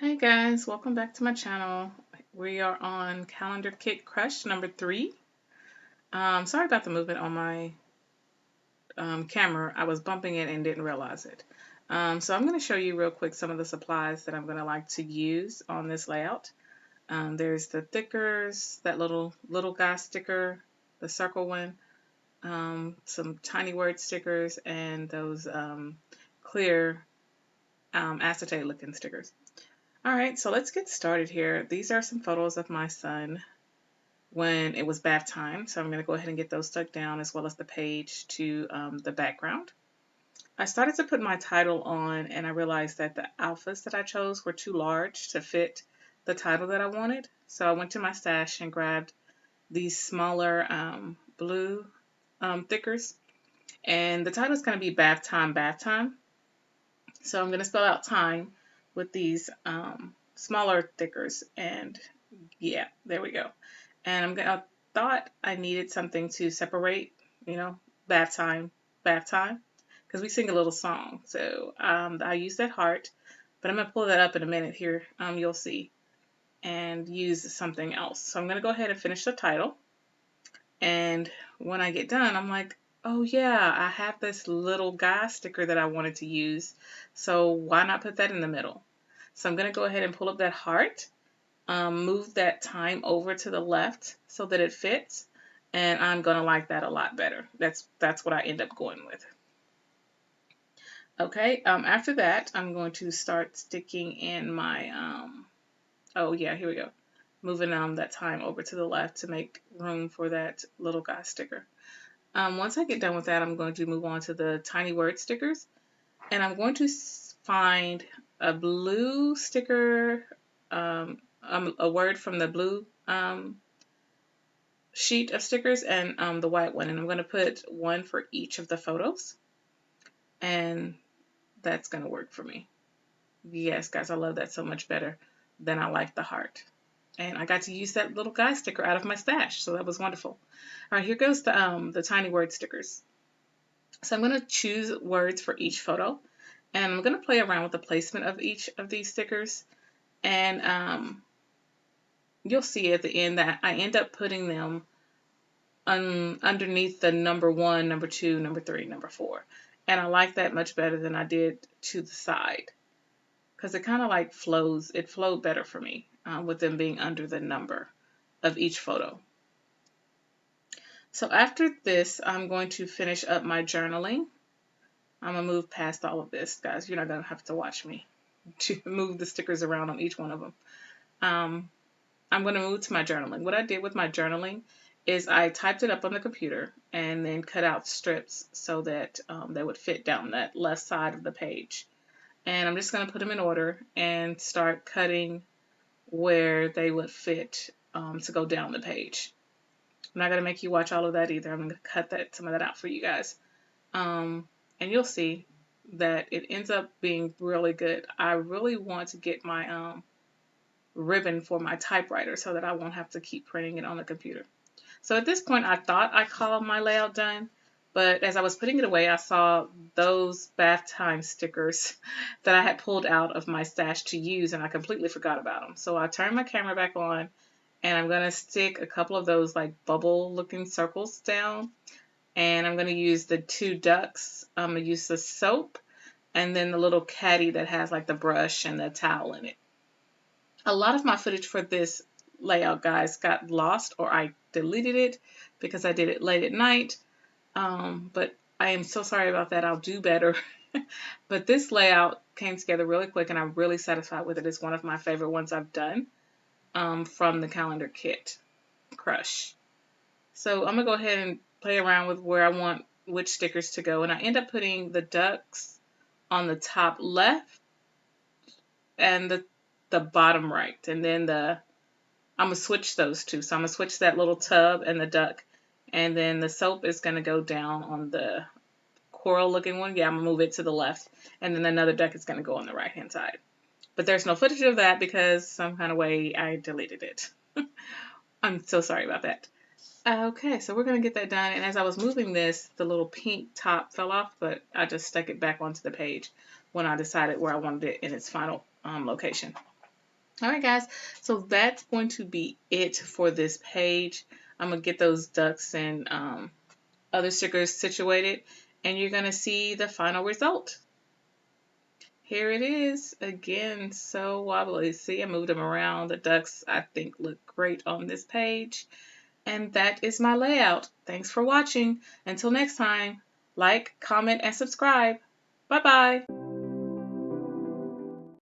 Hey guys, welcome back to my channel. We are on Calendar Kit Crush number 3. Sorry about the movement on my camera. I was bumping it and didn't realize it. So I'm going to show you real quick some of the supplies that I'm going to like to use on this layout. There's the thickers, that little guy sticker, the circle one, some tiny word stickers, and those clear acetate looking stickers. Alright, so let's get started here. These are some photos of my son when it was bath time, so I'm going to go ahead and get those stuck down as well as the page to the background. I started to put my title on and I realized that the alphas that I chose were too large to fit the title that I wanted, so I went to my stash and grabbed these smaller blue thickers, and the title is going to be bath time, bath time. So I'm going to spell out time with these smaller thickers, and yeah, there we go. And I thought I needed something to separate, bath time, because we sing a little song. So I use that heart, but I'm going to pull that up in a minute here, you'll see, and use something else. So I'm going to go ahead and finish the title. And when I get done, I'm like, oh yeah, I have this little guy sticker that I wanted to use, so why not put that in the middle? So I'm going to go ahead and pull up that heart, move that time over to the left so that it fits, and I'm going to like that a lot better. That's what I end up going with. Okay, after that, I'm going to start sticking in my, oh yeah, here we go. Moving that time over to the left to make room for that little guy sticker. Once I get done with that, I'm going to move on to the tiny word stickers, and I'm going to find a blue sticker, a word from the blue sheet of stickers, and the white one, and I'm going to put one for each of the photos, and that's going to work for me. Yes, guys, I love that so much better than I like the heart. And I got to use that little guy sticker out of my stash, so that was wonderful. All right, here goes the tiny word stickers. So I'm going to choose words for each photo, and I'm going to play around with the placement of each of these stickers, and you'll see at the end that I end up putting them underneath the number 1, number 2, number 3, number 4. And I like that much better than I did to the side, because it kind of like flows. It flowed better for me with them being under the number of each photo. So after this, I'm going to finish up my journaling. I'm going to move past all of this, guys. You're not going to have to watch me to move the stickers around on each one of them. I'm going to move to my journaling. What I did with my journaling is I typed it up on the computer and then cut out strips so that they would fit down that left side of the page. And I'm just going to put them in order and start cutting where they would fit to go down the page. I'm not going to make you watch all of that either. I'm going to cut some of that out for you guys. And you'll see that it ends up being really good. I really want to get my ribbon for my typewriter so that I won't have to keep printing it on the computer. So at this point, I thought I called my layout done, but as I was putting it away, I saw those bath time stickers that I had pulled out of my stash to use, and I completely forgot about them. So I turned my camera back on, and I'm going to stick a couple of those like bubble looking circles down, and I'm going to use the 2 ducks. I'm going to use the soap and then the little caddy that has like the brush and the towel in it. A lot of my footage for this layout, guys, got lost, or I deleted it because I did it late at night. But I am so sorry about that. I'll do better. But this layout came together really quick, and I'm really satisfied with it. It's one of my favorite ones I've done from the calendar kit Crush. So I'm going to go ahead and play around with where I want which stickers to go. And I end up putting the ducks on the top left and the bottom right. And then I'm going to switch those two. So I'm going to switch that little tub and the duck. And then the soap is going to go down on the coral looking one. Yeah, I'm going to move it to the left. And then another duck is going to go on the right hand side. But there's no footage of that because some kind of way I deleted it. I'm so sorry about that. Okay, so we're going to get that done. And as I was moving this, the little pink top fell off, but I just stuck it back onto the page when I decided where I wanted it in its final location. All right, guys. So that's going to be it for this page. I'm going to get those ducks and other stickers situated, and you're going to see the final result. Here it is. Again, so wobbly. See, I moved them around. The ducks, I think, look great on this page. And that is my layout. Thanks for watching. Until next time, like, comment, and subscribe. Bye-bye.